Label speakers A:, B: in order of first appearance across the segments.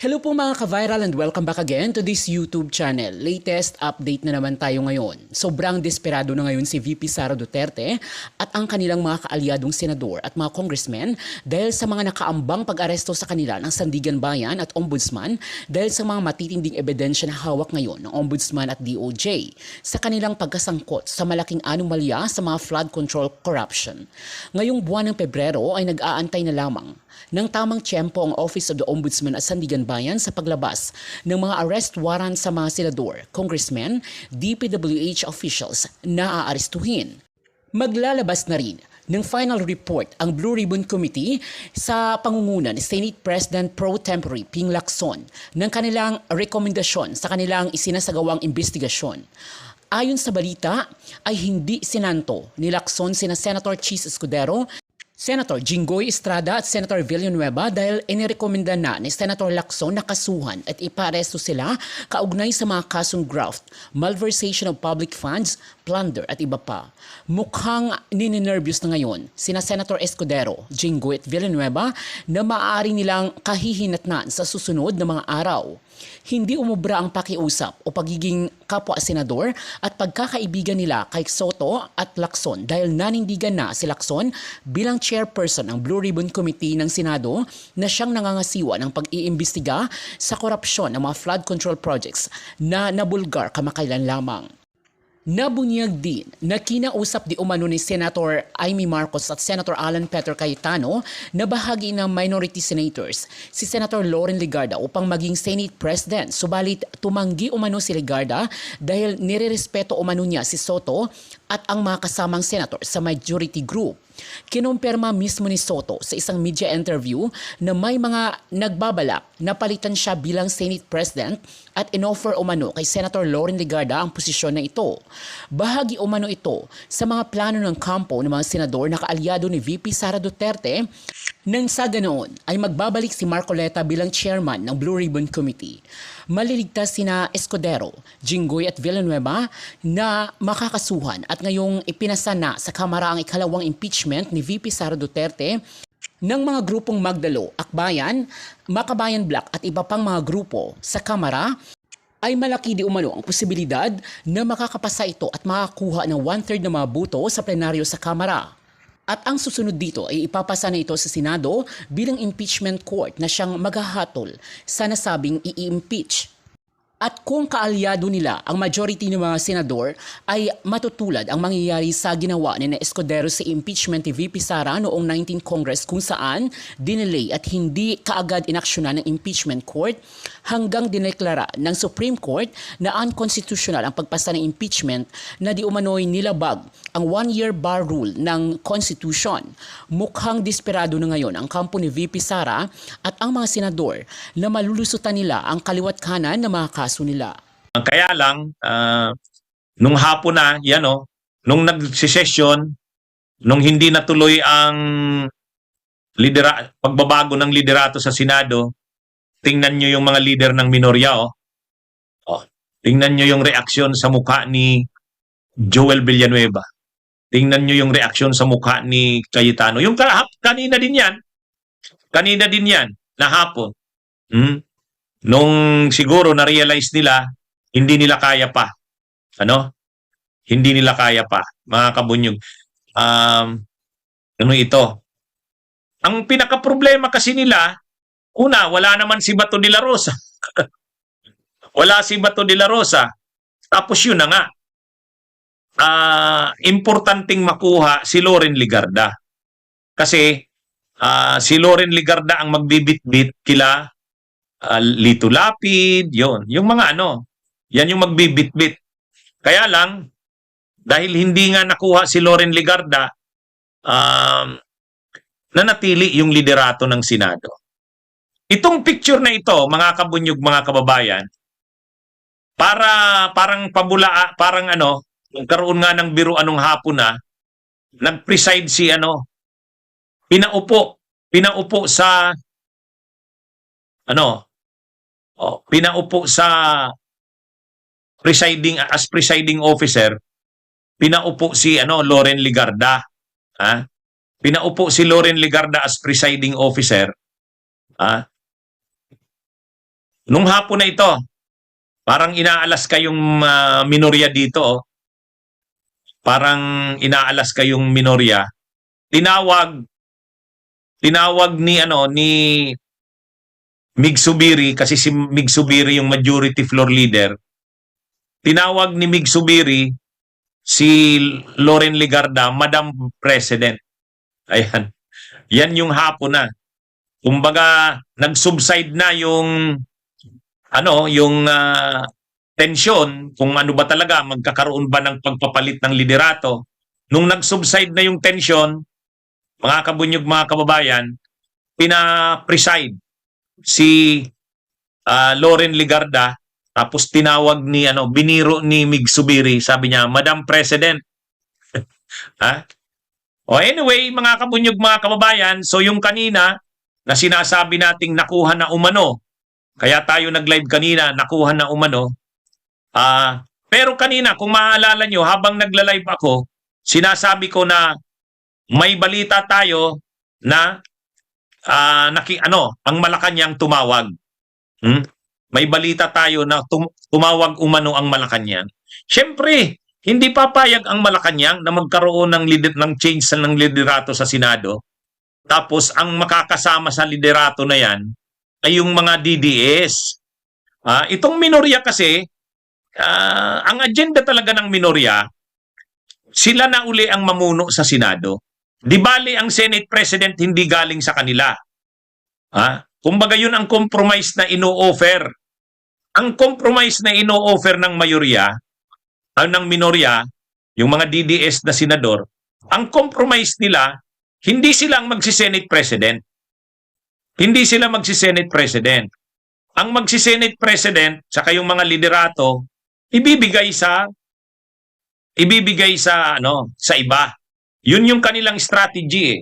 A: Hello po mga ka-viral and welcome back again to this YouTube channel. Latest update na naman tayo ngayon. Sobrang desperado na ngayon si VP Sara Duterte at ang kanilang mga kaalyadong senador at mga congressmen dahil sa mga nakaambang pag-aresto sa kanila ng Sandigan Bayan at Ombudsman dahil sa mga matitinding ebidensya na hawak ngayon ng Ombudsman at DOJ sa kanilang pagkasangkot sa malaking anomalya sa mga flood control corruption. Ngayong buwan ng Pebrero ay nag-aantay na lamang ng tamang tiyempo ang Office of the Ombudsman at Sandigan Bayan sa paglabas ng mga arrest warrant sa mga senador, congressmen, DPWH officials na aarestuhin. Maglalabas na rin ng final report ang Blue Ribbon Committee sa pangunguna ni Senate President Pro Tempore Ping Lacson ng kanilang rekomendasyon sa kanilang isinasagawang investigasyon. Ayon sa balita ay hindi sinanto ni Lacson sina Senator Chis Escudero, Senator Jinggoy Estrada at Senator Villanueva dahil inirekomenda na ni Senator Lacson na kasuhan at iparesto sila kaugnay sa mga kasong graft, malversation of public funds, plunder at iba pa. Mukhang nininervyos na ngayon sina Senator Escudero, Jinggoy at Villanueva na maaari nilang kahihinatnan sa susunod na mga araw. Hindi umubra ang pakiusap o pagiging kapwa-senador at pagkakaibigan nila kay Soto at Lacson dahil nanindigan na si Lacson bilang chairperson ng Blue Ribbon Committee ng Senado na siyang nangangasiwa ng pag-iimbestiga sa korupsyon ng mga flood control projects na nabulgar kamakailan lamang. Nabunyag din na kinausap di umano ni Senator Amy Marcos at Senator Alan Peter Cayetano na bahagi ng minority senators si Senator Loren Legarda upang maging Senate President. Subalit tumanggi umano si Legarda dahil nirerespeto umano niya si Soto at ang mga kasamang senator sa majority group. Kinumpirma mismo ni Soto sa isang media interview na may mga nagbabalak na palitan siya bilang Senate President at inoffer umano kay Senator Loren Legarda ang posisyon na ito. Bahagi umano ito sa mga plano ng kampo ng mga senador na kaalyado ni VP Sara Duterte nang sa ganoon ay magbabalik si Marcoleta bilang chairman ng Blue Ribbon Committee. Maliligtas sina Escudero, Jinggoy at Villanueva na makakasuhan at ngayong ipinasa na sa Kamara ang ikalawang impeachment ni VP Sara Duterte ng mga grupong Magdalo, Akbayan, Makabayan Black at iba pang mga grupo sa Kamara ay malaki di umano ang posibilidad na makakapasa ito at makakuha ng 1/3 ng mga boto sa plenaryo sa Kamara. At ang susunod dito ay ipapasa na ito sa Senado bilang impeachment court na siyang maghahatol sa nasabing i-impeach. At kung kaalyado nila ang majority ng mga senador ay matutulad ang mangyayari sa ginawa ni Escudero sa impeachment ni VP Sara noong 19th Congress kung saan dinelay at hindi kaagad inaksyonan ng impeachment court hanggang dineklara ng Supreme Court na unconstitutional ang pagpasa ng impeachment na di umano'y nilabag ang 1-year bar rule ng Constitution. Mukhang desperado na ngayon ang kampo ni VP Sara at ang mga senador na malulusutan nila ang kaliwat kanan ng mga kaso nila.
B: Kaya lang, nung hapon na, yan o, nung nagsisesyon, nung hindi natuloy ang pagbabago ng liderato sa Senado, tingnan nyo yung mga leader ng minorya o. Tingnan nyo yung reaksyon sa mukha ni Joel Villanueva. Tingnan nyo yung reaksyon sa mukha ni Cayetano. Yung kanina din yan. Kanina din yan, na hapon. Nung siguro na-realize nila, hindi nila kaya pa. Ano? Hindi nila kaya pa. Mga kabunyog. Ano ito? Ang pinaka-problema kasi nila, una, wala naman si Bato de la Rosa. Wala si Bato de la Rosa. Tapos yun na nga. Importanteng makuha si Loren Legarda. Kasi si Loren Legarda ang magbibitbit kila Lito Lapid, yon. Yung mga ano, yan yung magbibitbit. Kaya lang, dahil hindi nga nakuha si Loren Legarda, nanatili yung liderato ng Senado. Itong picture na ito, mga kabunyog, mga kababayan, parang pabula, parang ano, nagkaroon nga ng biro anong hapon na, nag-preside si ano, pinaupo sa ano, pinaupo sa presiding officer, pinaupo si ano Loren Legarda. Pinaupo si Loren Legarda as presiding officer. Nung hapon na ito, parang inaalas kayong minorya dito. Parang inaalas kayong minorya. Tinawag ni Mig Subiri, kasi si Mig Subiri yung majority floor leader. Tinawag ni Mig Subiri si Loren Legarda, Madam President. Ayan. Yan yung hapon na. Kumbaga, nag-subside na yung tensyon, kung ano ba talaga, magkakaroon ba ng pagpapalit ng liderato. Nung nag-subside na yung tensyon, mga kabunyog, mga kababayan, pina-preside si Loren Legarda, tapos tinawag biniro ni Mig Subiri, sabi niya, Madam President. Ha? Anyway, mga kabunyog, mga kababayan, so yung kanina na sinasabi nating nakuha na umano, kaya tayo nag-live kanina, nakuha na umano. Pero kanina, kung maaalala nyo, habang nagla-live ako, sinasabi ko na may balita tayo na ang Malacanang tumawag. May balita tayo na tumawag umano ang Malacanang. Siyempre, hindi papayag ang Malacanang na magkaroon ng change ng liderato sa Senado. Tapos, ang makakasama sa liderato na yan ay yung mga DDS. Itong minorya kasi, ang agenda talaga ng minorya, sila na uli ang mamuno sa Senado. Di bali ang Senate President hindi galing sa kanila. Kumbaga yun ang compromise na ino-offer. Ang compromise na ino-offer ng mayorya, ng minorya, yung mga DDS na senador, ang compromise nila, hindi sila ang magsi-Senate President. Hindi sila magsi-Senate President. Ang magsi-Senate President, saka yung mga liderato, ibibigay sa iba. Yun yung kanilang strategy eh.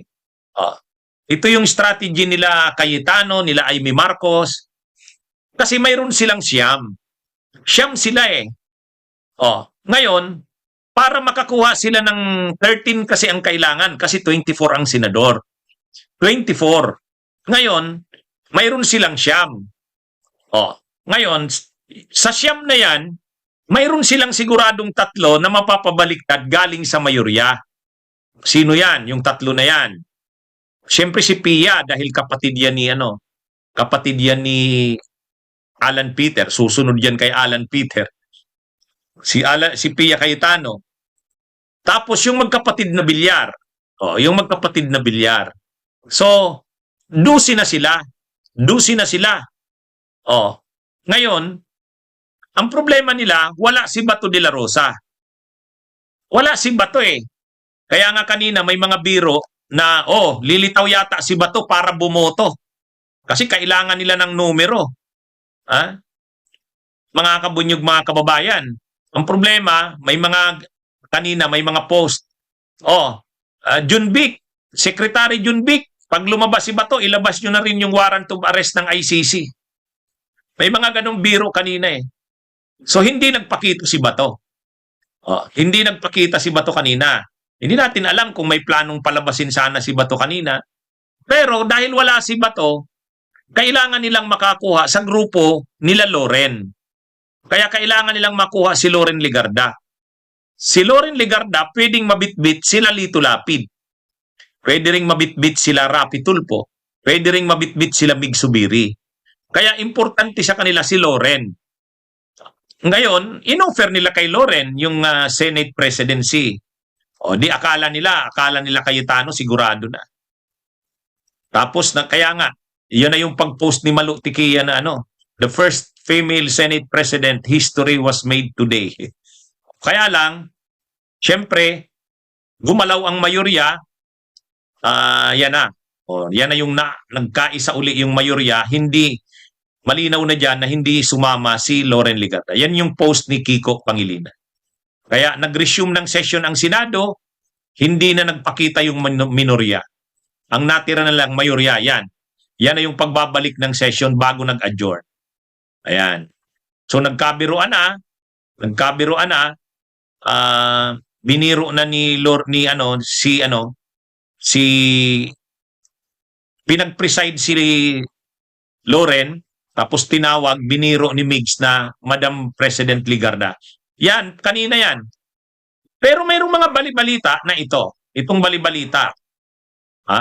B: Ito yung strategy nila Cayetano, nila Amy Marcos. Kasi mayroon silang siyam. Siyam sila eh. Ngayon, para makakuha sila ng 13 kasi ang kailangan, kasi 24 ang senador. 24. Ngayon, mayroon silang siyam. Ngayon, sa siyam na yan, mayroon silang siguradong tatlo na mapapabaliktad galing sa mayorya. Sino yan? Yung tatlo na yan. Siyempre si Pia, dahil kapatid yan ni Alan Peter. Susunod yan kay Alan Peter. Si Pia Cayetano. Tapos yung magkapatid na Bilyar. Yung magkapatid na Bilyar. So, dusi na sila. Ngayon, ang problema nila, wala si Bato de la Rosa. Wala si Bato eh. Kaya nga kanina may mga biro na, lilitaw yata si Bato para bumoto. Kasi kailangan nila ng numero. Mga kabunyog, mga kababayan. Ang problema, kanina may mga post. Junbic, Secretary Junbic, pag lumabas si Bato, ilabas nyo na rin yung warrant of arrest ng ICC. May mga ganong biro kanina eh. So, hindi nagpakita si Bato. Hindi nagpakita si Bato kanina. Hindi natin alam kung may planong palabasin sana si Bato kanina. Pero dahil wala si Bato, kailangan nilang makakuha sa grupo nila Loren. Kaya kailangan nilang makuha si Loren Legarda. Si Loren Legarda, pwedeng mabitbit sila Lito Lapid. Pwede ring mabitbit sila Rapi Tulfo. Pwede ring mabitbit sila Mig Subiri. Kaya importante sa kanila si Loren. Ngayon, inoffer nila kay Loren yung Senate presidency. Di akala nila Cayetano sigurado na. Tapos kaya nga, yan na yung pag-post ni Malu Tiquia na the first female Senate President, history was made today. Kaya lang, syempre, gumalaw ang mayorya, yan na. Yan na yung nagkaisa uli yung mayorya, hindi malinaw na dyan na hindi sumama si Loren Legarda. Yan yung post ni Kiko Pangilinan. Kaya nag-resume ng session ang Senado, hindi na nagpakita yung minorya. Ang natira na lang mayorya, yan. Yan na yung pagbabalik ng session bago nag-adjourn. Ayan. So nagkabiruan na, biniro na pinag-preside si Loren, Tapos tinawag, biniro ni Migs na Madam President Ligarda. Yan, kanina yan. Pero mayroong mga balibalita na ito. Itong balibalita. Ha?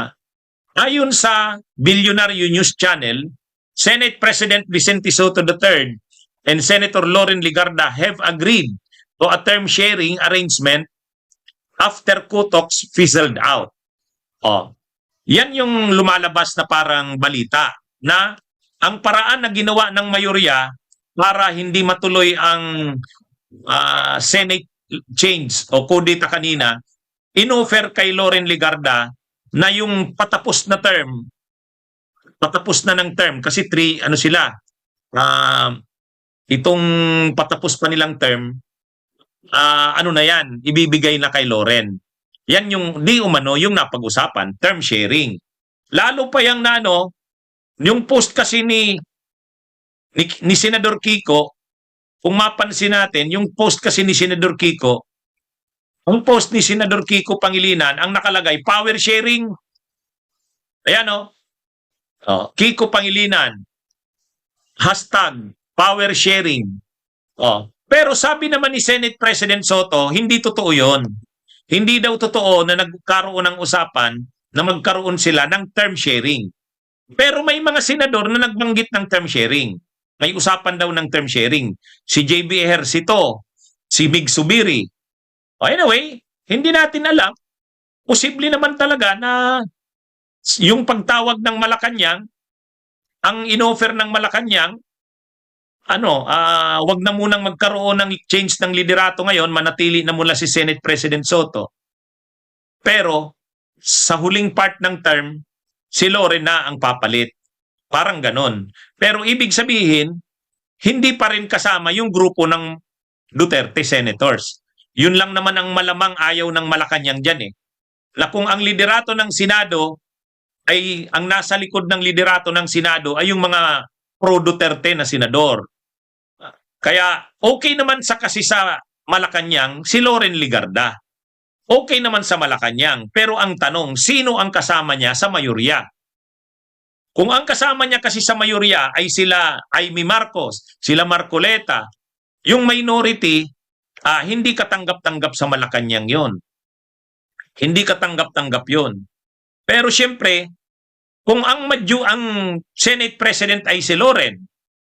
B: Ayon sa Billionaire News Channel, Senate President Vicente Soto III and Senator Loren Ligarda have agreed to a term sharing arrangement after co-talks fizzled out. Oh, yan yung lumalabas na parang balita na ang paraan na ginawa ng mayorya para hindi matuloy ang Senate change o kudita kanina, inoffer kay Loren Ligarda na yung patapos na ng term kasi ano sila, itong patapos pa nilang term, ano na yan, ibibigay na kay Loren. Yan yung di umano yung napag-usapan, term sharing. Lalo pa yung yung post kasi ni Senador Kiko, kung mapansin natin, yung post kasi ni Senador Kiko, ang post ni Senador Kiko Pangilinan, ang nakalagay, power sharing. Ayan Kiko Pangilinan, hashtag power sharing. Pero sabi naman ni Senate President Soto, hindi totoo yon. Hindi daw totoo na nagkaroon ng usapan na magkaroon sila ng term sharing. Pero may mga senador na nagbanggit ng term sharing. May usapan daw ng term sharing. Si JB Ejercito, si Mig Subiri. Anyway, hindi natin alam. Posible naman talaga na yung pagtawag ng Malacanang, ang inoffer ng Malacanang, wag na munang magkaroon ng change ng liderato ngayon, manatili na mula si Senate President Soto. Pero sa huling part ng term, si Loren na ang papalit. Parang ganon. Pero ibig sabihin, hindi pa rin kasama yung grupo ng Duterte senators. Yun lang naman ang malamang ayaw ng Malacanang dyan Na kung ang liderato ng Senado ay, ang nasa likod ng liderato ng Senado ay yung mga pro-Duterte na senador. Kaya okay naman kasi sa Malacanang si Loren Ligarda. Okay naman sa Malacanang. Pero ang tanong, sino ang kasama niya sa mayorya? Kung ang kasama niya kasi sa mayorya ay sila Amy Marcos, sila Marcoleta, yung minority, hindi katanggap-tanggap sa Malacanang yon. Hindi katanggap-tanggap yon. Pero siyempre, kung ang Senate President ay si Loren,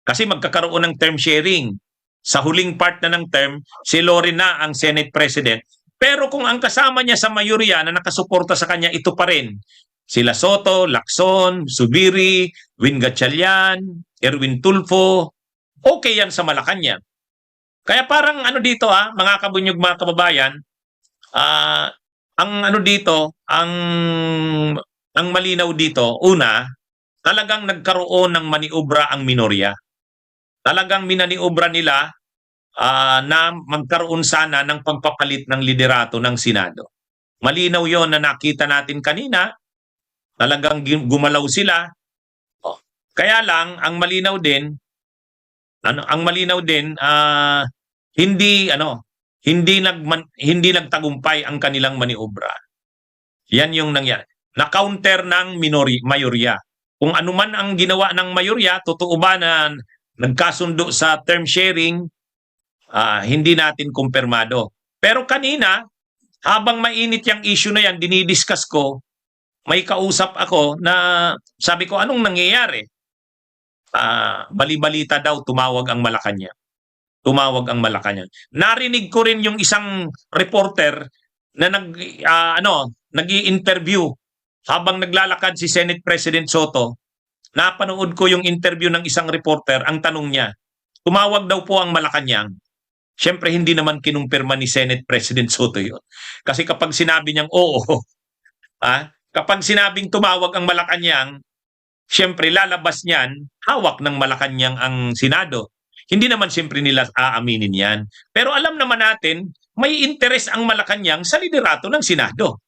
B: kasi magkakaroon ng term sharing, sa huling part na ng term, si Loren na ang Senate President. Pero kung ang kasama niya sa mayorya na nakasuporta sa kanya, ito pa rin, sila Soto, Lacson, Subiri, Win Gatchalian, Erwin Tulfo, okay yan sa Malacanang. Kaya parang dito mga kabunyog, mga kababayan, ang malinaw dito, una, talagang nagkaroon ng maniobra ang minorya. Talagang minaniobra nila na magkaroon sana ng pagpapalit ng liderato ng Senado. Malinaw yon na nakita natin kanina. Talagang gumalaw sila. Kaya lang ang malinaw din hindi nagtagumpay ang kanilang maniobra. Yan yung nangyari. Na-counter ng mayorya. Kung ano man ang ginawa ng mayorya, totoo ba na nagkasundo sa term sharing, hindi natin kumpirmado. Pero kanina, habang mainit yung issue na yan, dinidiscuss ko, may kausap ako na sabi ko, anong nangyayari? Bali-balita daw, tumawag ang Malacanang. Narinig ko rin yung isang reporter na nag-i-interview habang naglalakad si Senate President Soto. Napanood ko yung interview ng isang reporter. Ang tanong niya, tumawag daw po ang Malacanang. Siyempre, hindi naman kinumpirma ni Senate President Soto yun. Kasi kapag sinabi niyang oo, kapag sinabing tumawag ang Malacanang, siyempre lalabas niyan, hawak ng Malacanang ang Senado. Hindi naman siyempre nila aaminin yan. Pero alam naman natin, may interes ang Malacanang sa liderato ng Senado.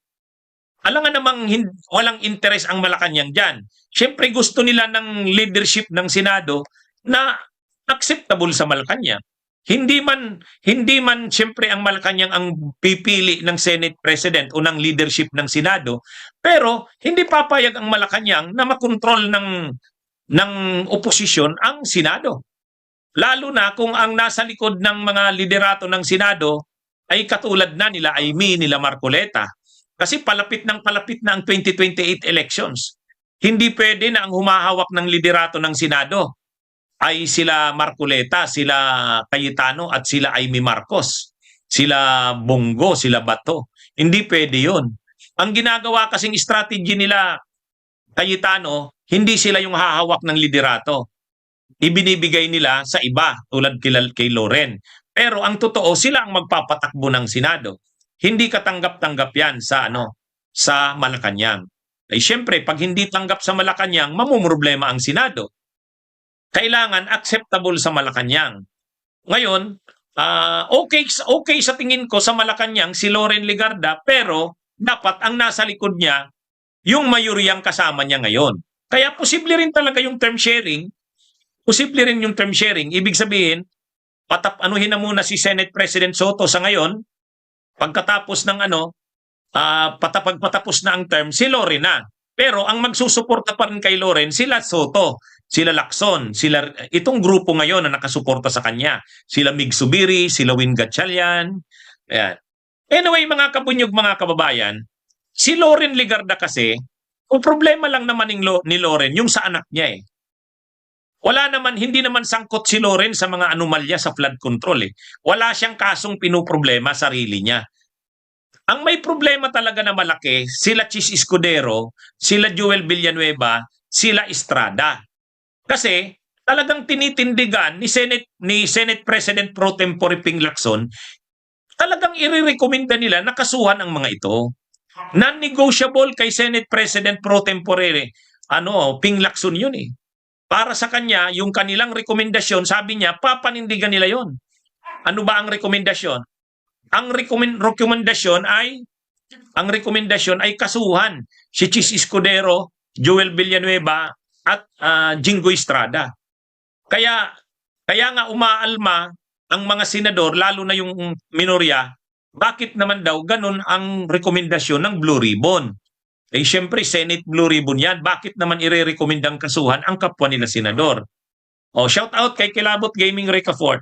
B: Alam nga namang walang interes ang Malacanang dyan. Siyempre gusto nila ng leadership ng Senado na acceptable sa Malacanang. Hindi man siyempre ang Malacanang ang pipili ng Senate President o ng leadership ng Senado, pero hindi papayag ang Malacanang na makontrol ng ng oposisyon ang Senado. Lalo na kung ang nasa likod ng mga liderato ng Senado ay katulad na nila Amy, nila Marcoleta. Kasi palapit na ang 2028 elections. Hindi pwede na ang humahawak ng liderato ng Senado ay sila Marcoleta, sila Cayetano at sila Amy Marcos. Sila Bongo, sila Bato. Hindi pwede yun. Ang ginagawa kasing strategy nila, Cayetano, hindi sila yung hahawak ng liderato. Ibinibigay nila sa iba, tulad kay Loren. Pero ang totoo, sila ang magpapatakbo ng Senado. Hindi katanggap-tanggap yan sa Malacanang. Ay syempre, pag hindi tanggap sa Malacanang, mamumroblema ang Senado. Kailangan acceptable sa Malacanang. Ngayon, okay sa tingin ko sa Malacanang si Loren Legarda, pero dapat ang nasa likod niya yung mayoryang kasama niya ngayon. Kaya posible rin talaga yung term sharing. Posible rin yung term sharing. Ibig sabihin, anuhin na muna si Senate President Soto sa ngayon. Pagkatapos ng patapos na ang term, si Loren na. Pero ang magsusuporta pa rin kay Loren, sila Soto, sila Lacson, itong grupo ngayon na nakasuporta sa kanya. Sila Mig Subiri, sila Win Gatchalian. Ayan. Anyway, mga kabunyog, mga kababayan, si Loren Legarda kasi, ang problema lang naman ni Loren, yung sa anak niya eh. Hindi naman sangkot si Loren sa mga anomalya sa flood control eh. Wala siyang kasong pinoproblema sarili niya. Ang may problema talaga na malaki, sila Chis Escudero, sila Joel Villanueva, sila Estrada. Kasi talagang tinitindigan ni Senate President Pro Tempore Ping Lacson, talagang irerekomenda nila na kasuhan ang mga ito. Non-negotiable kay Senate President Pro Tempore Ping Lacson yun eh. Para sa kanya, yung kanilang rekomendasyon, sabi niya, papanindigan nila yon. Ano ba ang rekomendasyon? Ang rekomendasyon ay kasuhan si Chis Escudero, Joel Villanueva at Jingo Estrada. Kaya nga umaalma ang mga senador, lalo na yung minorya, bakit naman daw ganun ang rekomendasyon ng Blue Ribbon? Eh syempre, Senate Blue Ribbon yan. Bakit naman ire-recommendang kasuhan ang kapwa nila senador? Shout out kay Kilabot Gaming Ricafort.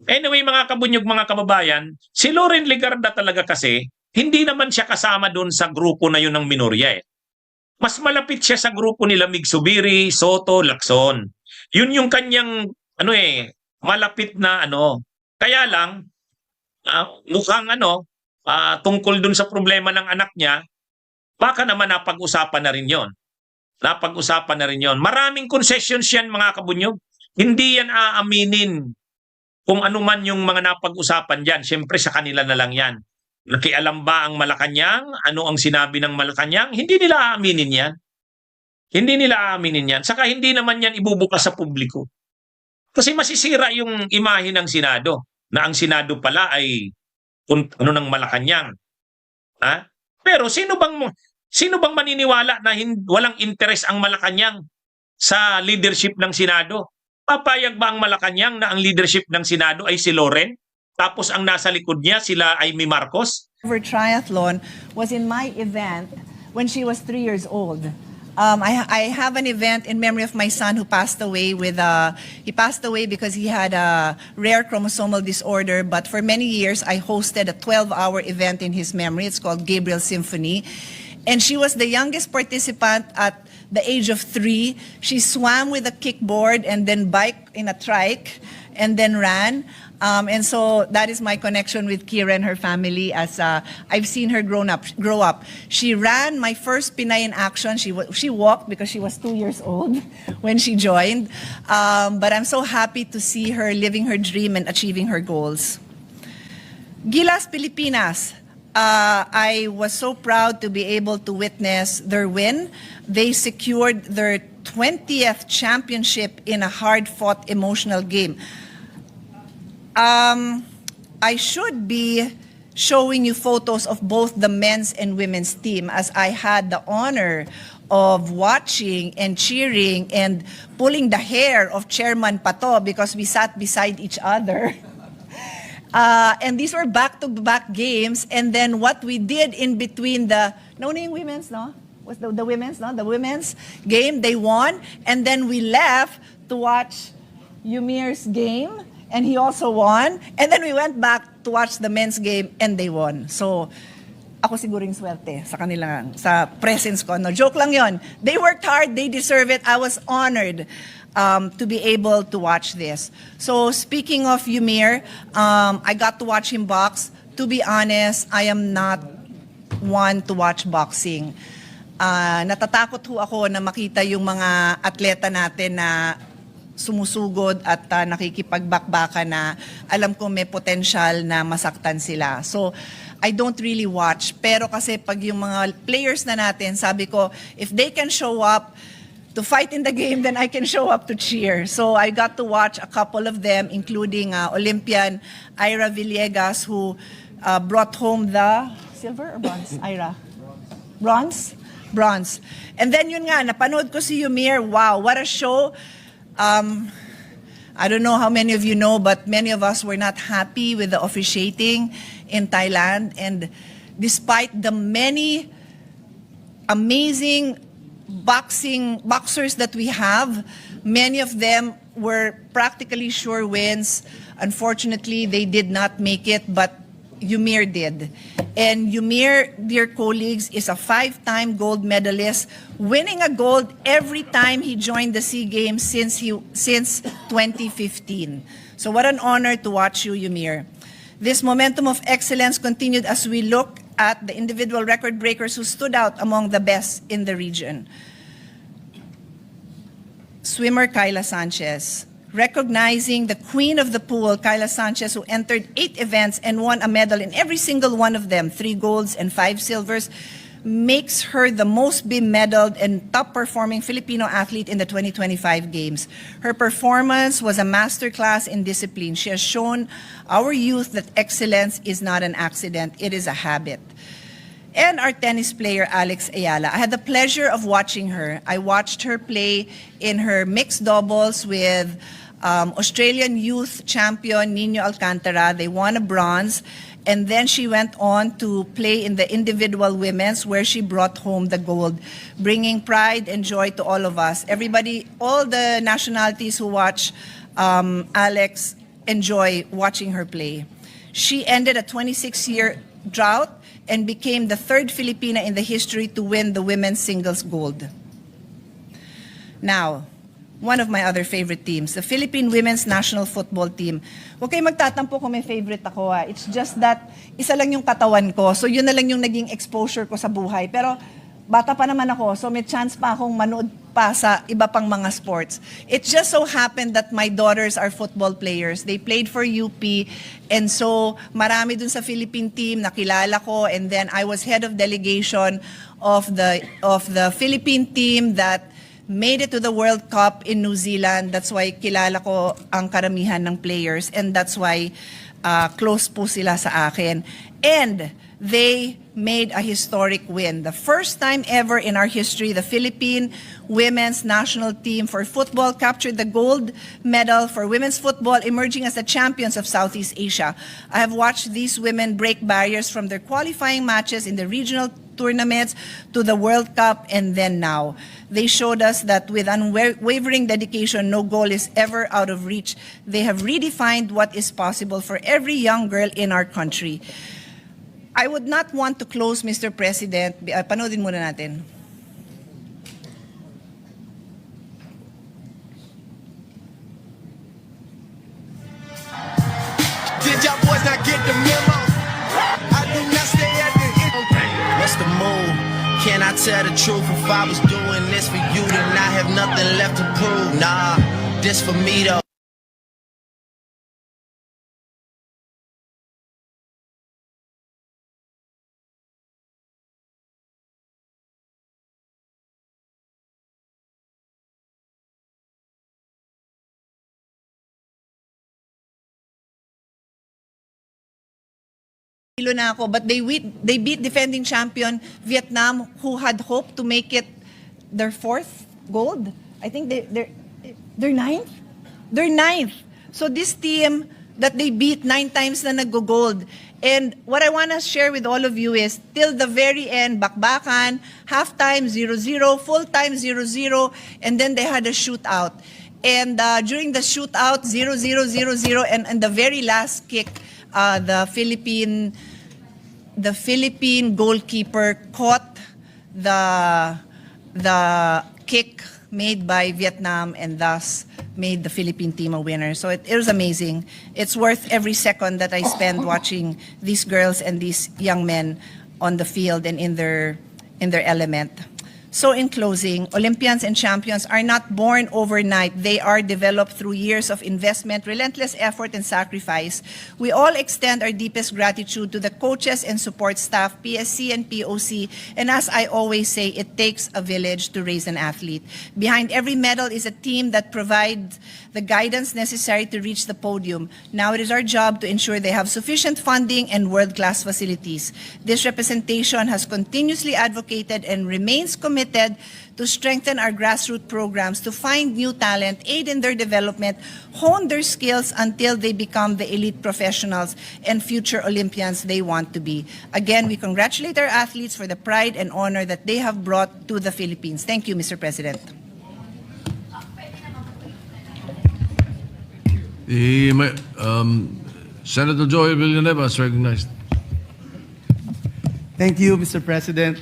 B: Anyway, mga kabunyog, mga kababayan, si Loren Legarda talaga kasi, hindi naman siya kasama doon sa grupo na yun ng minorya eh. Mas malapit siya sa grupo nila Mig Subiri, Soto, Lacson. Yun yung kanyang, malapit na Kaya lang, mukhang tungkol doon sa problema ng anak niya, baka naman napag-usapan na rin yon. Maraming concessions yan, mga kabunyog. Hindi yan aaminin kung ano man yung mga napag-usapan dyan. Siyempre sa kanila na lang yan. Nakialam ba ang Malacanang? Ano ang sinabi ng Malacanang? Hindi nila aaminin yan. Saka hindi naman yan ibubukas sa publiko. Kasi masisira yung imahe ng Senado. Na ang Senado pala ay ng Malacanang. Pero sino bang maniniwala na walang interes ang Malacanang sa leadership ng Senado? Papayag ba ang Malacanang na ang leadership ng Senado ay si Loren? Tapos ang nasa likod niya sila Amy Marcos?
C: Triathlon was in my event when she was 3 years old. I have an event in memory of my son who passed away he passed away because he had a rare chromosomal disorder, but for many years I hosted a 12-hour event in his memory. It's called Gabriel Symphony. And she was the youngest participant at the age of 3. She swam with a kickboard and then biked in a trike and then ran. And so that is my connection with Kira and her family as I've seen her grow up. She ran my first Pinay in Action. She walked because she was 2 years old when she joined. But I'm so happy to see her living her dream and achieving her goals. Gilas Pilipinas. I was so proud to be able to witness their win. They secured their 20th championship in a hard-fought, emotional game. I should be showing you photos of both the men's and women's team as I had the honor of watching and cheering and pulling the hair of Chairman Pato because we sat beside each other. And these were back-to-back games. And then what we did in between the... Nauna yung women's, no? was the women's, no? The women's game, they won. And then we left to watch Yumir's game, and he also won. And then we went back to watch the men's game, and they won. So, ako siguro yung swerte sa kanila, sa presence ko. No, joke lang yon. They worked hard, they deserve it. I was honored to be able to watch this. So, speaking of Yumir, I got to watch him box. To be honest, I am not one to watch boxing. Natatakot ho ako na makita yung mga atleta natin na sumusugod at nakikipagbakbaka na alam ko may potential na masaktan sila. So, I don't really watch. Pero kasi pag yung mga players na natin, sabi ko, if they can show up to fight in the game, then I can show up to cheer. So I got to watch a couple of them, including Olympian Ira Villegas, who brought home the silver or bronze? Ira? Bronze? Bronze. And then yun nga, napanood ko si Yumir. Wow, what a show. I don't know how many of you know, but many of us were not happy with the officiating in Thailand. And despite the many amazing boxers that we have, many of them were practically sure wins. Unfortunately, they did not make it, but Yumir did. And Yumir, dear colleagues, is a 5-time gold medalist, winning a gold every time he joined the SEA Games since 2015. So what an honor to watch you, Yumir. This momentum of excellence continued as we look at the individual record breakers who stood out among the best in the region. Swimmer Kayla Sanchez. Recognizing the queen of the pool, Kayla Sanchez, who entered 8 events and won a medal in every single one of them, 3 golds and 5 silvers, makes her the most bemedaled and top-performing Filipino athlete in the 2025 Games. Her performance was a masterclass in discipline. She has shown our youth that excellence is not an accident, it is a habit. And our tennis player, Alex Ayala. I had the pleasure of watching her. I watched her play in her mixed doubles with Australian youth champion Nino Alcantara. They won a bronze. And then she went on to play in the individual women's, where she brought home the gold, bringing pride and joy to all of us. Everybody, all the nationalities who watch Alex enjoy watching her play. She ended a 26-year drought and became the 3rd Filipina in the history to win the women's singles gold. Now, one of my other favorite teams, the Philippine Women's National Football Team. Huwag kayo magtatampo kung may favorite ako. It's just that isa lang yung katawan ko. So yun na lang yung naging exposure ko sa buhay. Pero bata pa naman ako, so may chance pa akong manood pa sa iba pang mga sports. It just so happened that my daughters are football players. They played for UP, and so marami dun sa Philippine team nakilala ko, and then I was head of delegation of the Philippine team that made it to the World Cup in New Zealand. That's why kilala ko ang karamihan ng players, and that's why close po sila sa akin. And they made a historic win. The first time ever in our history, the Philippine women's national team for football captured the gold medal for women's football, emerging as the champions of Southeast Asia. I have watched these women break barriers from their qualifying matches in the regional tournaments to the World Cup, and then now. They showed us that with unwavering dedication, no goal is ever out of reach. They have redefined what is possible for every young girl in our country. I would not want to close, Mr. President. Panoodin muna natin.
D: Did y'all boys not get the memo? I do not stay at the end. What's the move? Can I tell the truth? If I was doing this for you, then I have nothing left to prove. Nah, this for me though.
C: Na ako, but they beat defending champion Vietnam, who had hoped to make it their 4th gold. I think they're 9th. They're 9th. So this team that they beat 9 times na nag-gold. And what I want to share with all of you is, till the very end, bakbakan, halftime 0-0, full time 0-0, and then they had a shootout. And during the shootout, 0-0, 0-0, and the very last kick, the Philippine goalkeeper caught the kick made by Vietnam and thus made the Philippine team a winner. So it was amazing. It's worth every second that I spend watching these girls and these young men on the field and in their element. So in closing, Olympians and champions are not born overnight. They are developed through years of investment, relentless effort, and sacrifice. We all extend our deepest gratitude to the coaches and support staff, PSC and POC. And as I always say, it takes a village to raise an athlete. Behind every medal is a team that provides the guidance necessary to reach the podium. Now it is our job to ensure they have sufficient funding and world-class facilities. This representation has continuously advocated and remains committed to strengthen our grassroots programs, to find new talent, aid in their development, hone their skills until they become the elite professionals and future Olympians they want to be. Again, we congratulate our athletes for the pride and honor that they have brought to the Philippines. Thank you, Mr. President.
E: Senator Joel Villanueva is recognized.
F: Thank you, Mr. President.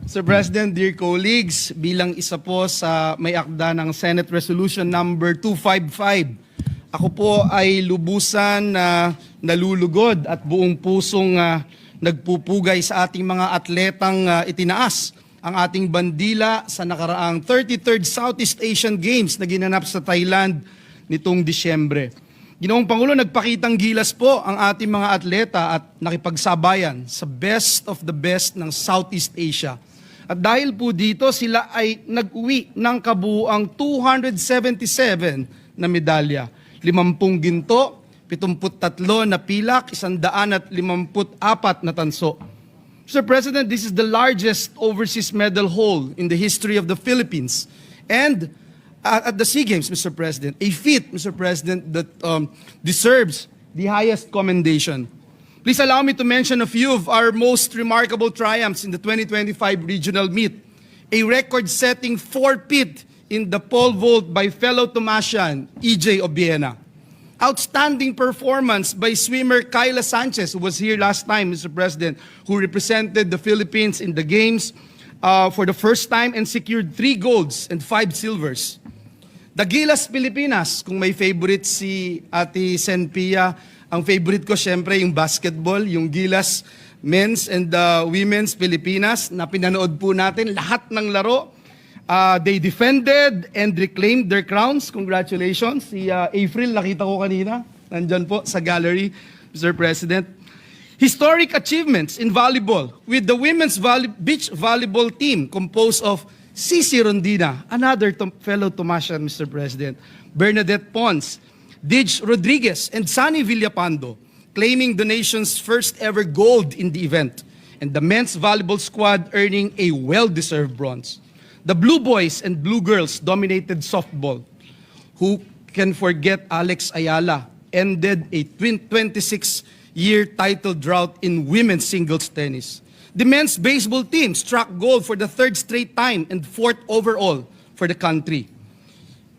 F: Mr. President, dear colleagues, bilang isa po sa may akda ng Senate Resolution number 255, ako po ay lubusan na nalulugod at buong pusong nagpupugay sa ating mga atletang itinaas ang ating bandila sa nakaraang 33rd Southeast Asian Games na ginanap sa Thailand nitong Disyembre. Ginoong Pangulo, nagpakitang gilas po ang ating mga atleta at nakipagsabayan sa best of the best ng Southeast Asia. At dahil po dito, sila ay nag-uwi ng kabuuang 277 na medalya. 50 ginto, 73 na pilak, 154 na tanso. Mr. President, this is the largest overseas medal haul in the history of the Philippines. And at the SEA Games, Mr. President, a feat, Mr. President, that deserves the highest commendation. Please allow me to mention a few of our most remarkable triumphs in the 2025 regional meet. A record-setting 4-peat in the pole vault by fellow Tomasian, EJ Obiena. Outstanding performance by swimmer Kyla Sanchez, who was here last time, Mr. President, who represented the Philippines in the Games for the first time and secured 3 golds and 5 silvers. The Gilas Pilipinas, kung may favorite si Ate Senpia, ang favorite ko syempre yung basketball, yung Gilas Men's and Women's Pilipinas na pinanood po natin lahat ng laro. They defended and reclaimed their crowns. Congratulations. Si April, nakita ko kanina. Nandyan po sa gallery, Mr. President. Historic achievements in volleyball with the women's beach volleyball team composed of Cici Rondina, another fellow Tomasian, Mr. President, Bernadette Pons, Dij Rodriguez, and Sunny Villapando, claiming the nation's first ever gold in the event, and the men's volleyball squad earning a well-deserved bronze. The Blue Boys and Blue Girls dominated softball. Who can forget Alex Ayala ended a 26-year title drought in women's singles tennis. The men's baseball team struck gold for the 3rd straight time and 4th overall for the country.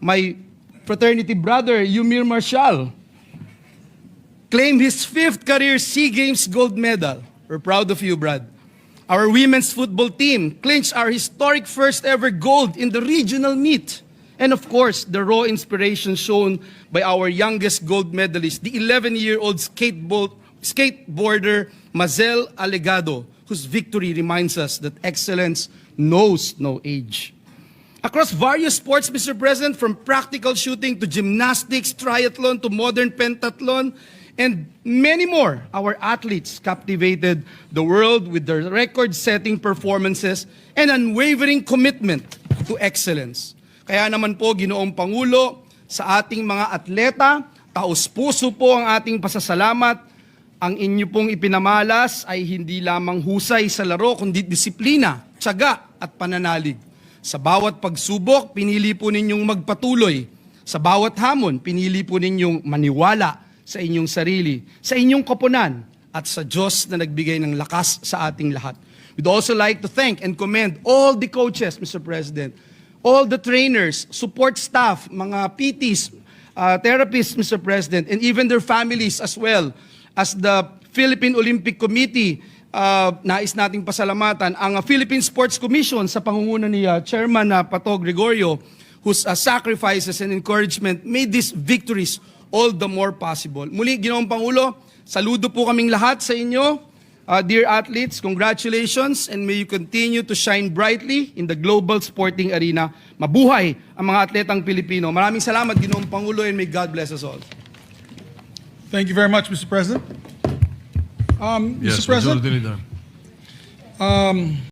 F: My fraternity brother, Yumir Marshall, claimed his 5th career SEA Games gold medal. We're proud of you, Brad. Our women's football team clinched our historic first ever gold in the regional meet. And of course, the raw inspiration shown by our youngest gold medalist, the 11-year-old skateboarder Mazel Alegado, whose victory reminds us that excellence knows no age. Across various sports, Mr. President, from practical shooting to gymnastics, triathlon to modern pentathlon, and many more, our athletes captivated the world with their record-setting performances and unwavering commitment to excellence. Kaya naman po, Ginoong Pangulo, sa ating mga atleta, taos-puso po ang ating pasasalamat. Ang inyo pong ipinamalas ay hindi lamang husay sa laro, kundi disiplina, tiyaga at pananalig. Sa bawat pagsubok, pinili po ninyong magpatuloy Sa bawat hamon, pinili po ninyong maniwala sa inyong sarili, sa inyong koponan, at sa Diyos na nagbigay ng lakas sa ating lahat. We'd also like to thank and commend all the coaches, Mr. President, all the trainers, support staff, mga PTs, therapists, Mr. President, and even their families as well. As the Philippine Olympic Committee, nais nating pasalamatan ang Philippine Sports Commission sa pangunguna ni Chairman Pato Gregorio, whose sacrifices and encouragement made these victories all the more possible. Muli, Ginoong Pangulo, saludo po kaming lahat sa inyo. Dear athletes, congratulations and may you continue to shine brightly in the global sporting arena. Mabuhay ang mga atletang Pilipino. Maraming salamat, Ginoong Pangulo, and may God bless us all.
G: Thank you very much, Mr. President.
E: Yes,
G: Mr. President,
E: Majority Leader.